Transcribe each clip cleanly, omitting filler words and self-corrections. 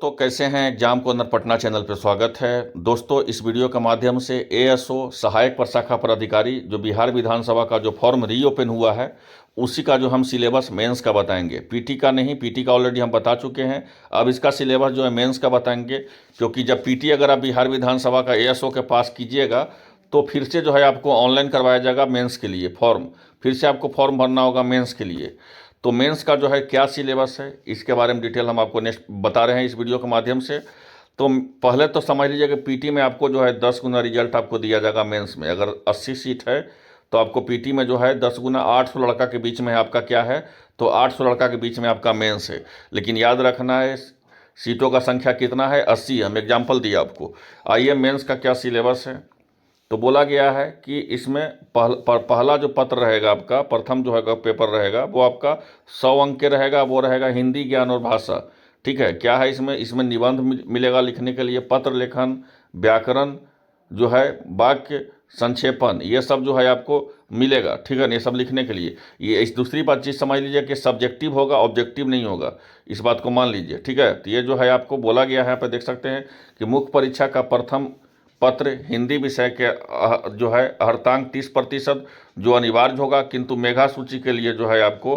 तो कैसे हैं एग्जाम कॉर्नर पटना चैनल पर स्वागत है। दोस्तों, इस वीडियो के माध्यम से एएसओ सहायक प्रशाखा पदाधिकारी जो बिहार विधानसभा का जो फॉर्म रीओपन हुआ है उसी का जो हम सिलेबस मेंस का बताएंगे। पीटी का नहीं, पीटी का ऑलरेडी हम बता चुके हैं। अब इसका सिलेबस जो है मेंस का बताएंगे, क्योंकि जब पीटी अगर आप बिहार विधानसभा का एएसओ के पास कीजिएगा तो फिर से जो है आपको ऑनलाइन करवाया जाएगा मेंस के लिए फॉर्म, फिर से आपको फॉर्म भरना होगा मेंस के लिए। तो मेंस का जो है क्या सिलेबस है इसके बारे में डिटेल हम आपको नेक्स्ट बता रहे हैं इस वीडियो के माध्यम से। तो पहले तो समझ लीजिए कि पीटी में आपको जो है 10 गुना रिजल्ट आपको दिया जाएगा मेंस में। अगर 80 सीट है तो आपको पीटी में जो है 10 गुना 800 लड़का के बीच में आपका क्या है, तो 800 लड़का के बीच में आपका मेंस है। लेकिन याद रखना है सीटों का संख्या कितना है, 80। हम एग्जाम्पल दिया आपको। आइए मेंस का क्या सिलेबस है। तो बोला गया है कि इसमें पहला जो पत्र रहेगा आपका, प्रथम जो है पेपर रहेगा वो आपका 100 अंक के रहेगा। वो रहेगा हिंदी, ज्ञान और भाषा। ठीक है, क्या है इसमें निबंध मिलेगा लिखने के लिए, पत्र लेखन, व्याकरण जो है, वाक्य संक्षेपण, ये सब जो है आपको मिलेगा। ठीक है, ये सब लिखने के लिए। ये इस दूसरी बात चीज़ समझ लीजिए कि सब्जेक्टिव होगा, ऑब्जेक्टिव नहीं होगा। इस बात को मान लीजिए। ठीक है, तो ये जो है आपको बोला गया है, यहाँ पर देख सकते हैं कि मुख्य परीक्षा का प्रथम पत्र हिंदी विषय के जो है अर्धांक 30% जो अनिवार्य होगा, किंतु मेधा सूची के लिए जो है आपको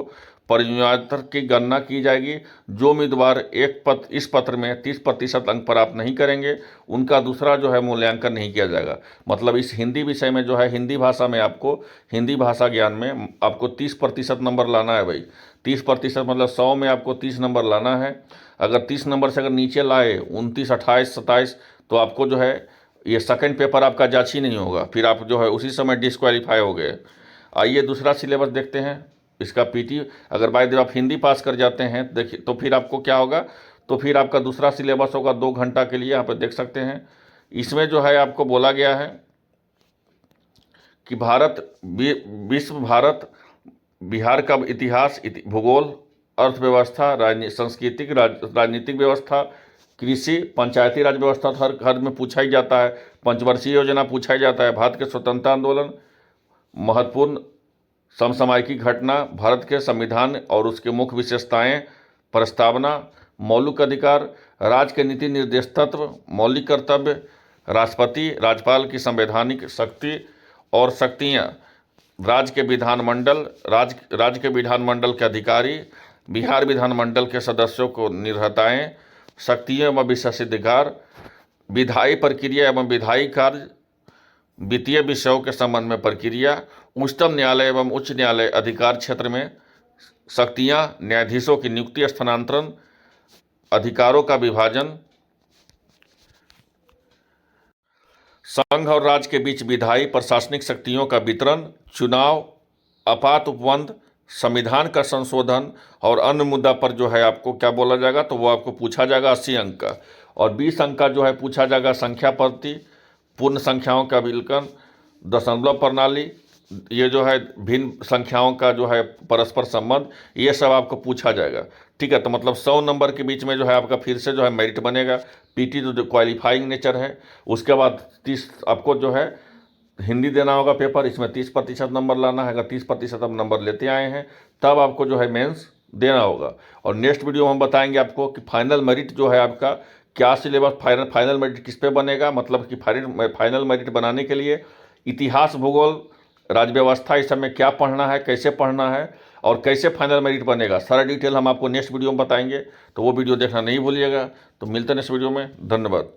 परियोजना की गणना की जाएगी। जो उम्मीदवार इस पत्र में 30% अंक प्राप्त नहीं करेंगे उनका दूसरा जो है मूल्यांकन नहीं किया जाएगा। मतलब इस हिंदी विषय में जो है हिंदी भाषा में आपको, हिंदी भाषा ज्ञान में आपको 30% नंबर लाना है भाई। 30% मतलब 100 में आपको 30 नंबर लाना है। अगर 30 नंबर से अगर नीचे लाए 29, 28, 27 तो आपको जो है ये सेकंड पेपर आपका जांच ही नहीं होगा, फिर आप जो है उसी समय डिस्क्वालीफाई हो गए। आइए दूसरा सिलेबस देखते हैं इसका। पीटी अगर बाय द आप हिंदी पास कर जाते हैं देखिए तो फिर आपको क्या होगा, तो फिर आपका दूसरा सिलेबस होगा 2 घंटा के लिए। यहाँ पर देख सकते हैं इसमें जो है आपको बोला गया है कि विश्व भारत, बिहार का इतिहास, भूगोल, अर्थव्यवस्था, सांस्कृतिक, राजनीतिक व्यवस्था, कृषि, पंचायती राज व्यवस्था तो हर में पूछा ही जाता है। पंचवर्षीय योजना पूछा ही जाता है। भारत के स्वतंत्रता आंदोलन, महत्वपूर्ण समसामयिक घटना, भारत के संविधान और उसके मुख्य विशेषताएं, प्रस्तावना, मौलिक अधिकार, राज्य के नीति निर्देश तत्व, मौलिक कर्तव्य, राष्ट्रपति राज्यपाल की संवैधानिक शक्ति और शक्तियां, राज्य के विधानमंडल, राज्य के विधानमंडल के अधिकारी, बिहार विधानमंडल के सदस्यों को निर्भरताएं, शक्तियाँ एवं विशेषाधिकार, विधायी प्रक्रिया एवं विधायी कार्य, वित्तीय विषयों के संबंध में प्रक्रिया, उच्चतम न्यायालय एवं उच्च न्यायालय अधिकार क्षेत्र में शक्तियाँ, न्यायाधीशों की नियुक्ति, स्थानांतरण, अधिकारों का विभाजन, संघ और राज्य के बीच विधायी प्रशासनिक शक्तियों का वितरण, चुनाव, आपात उपबंध, संविधान का संशोधन और अन्य मुद्दा पर जो है आपको क्या बोला जाएगा, तो वो आपको पूछा जाएगा 80 अंक का। और 20 अंक का जो है पूछा जाएगा संख्या पद्धति, पूर्ण संख्याओं का विकलन, दशमलव प्रणाली, ये जो है भिन्न संख्याओं का जो है परस्पर संबंध, ये सब आपको पूछा जाएगा। ठीक है, तो मतलब 100 नंबर के बीच में जो है आपका फिर से जो है मेरिट बनेगा। पीटी जो क्वालिफाइंग नेचर है। उसके बाद 30 आपको जो है हिंदी देना होगा पेपर, इसमें 30% नंबर लाना है। अगर 30% आप नंबर लेते आए हैं तब आपको जो है मेंस देना होगा। और नेक्स्ट वीडियो में हम बताएंगे आपको कि फाइनल मेरिट जो है आपका क्या सिलेबस, फाइनल मेरिट किस पे बनेगा। मतलब कि फाइनल मेरिट बनाने के लिए इतिहास, भूगोल, राज्य व्यवस्था, इस सब में क्या पढ़ना है, कैसे पढ़ना है और कैसे फाइनल मेरिट बनेगा, सारा डिटेल हम आपको नेक्स्ट वीडियो में बताएंगे। तो वो वीडियो देखना नहीं भूलिएगा। तो मिलते हैं नेक्स्ट वीडियो में। धन्यवाद।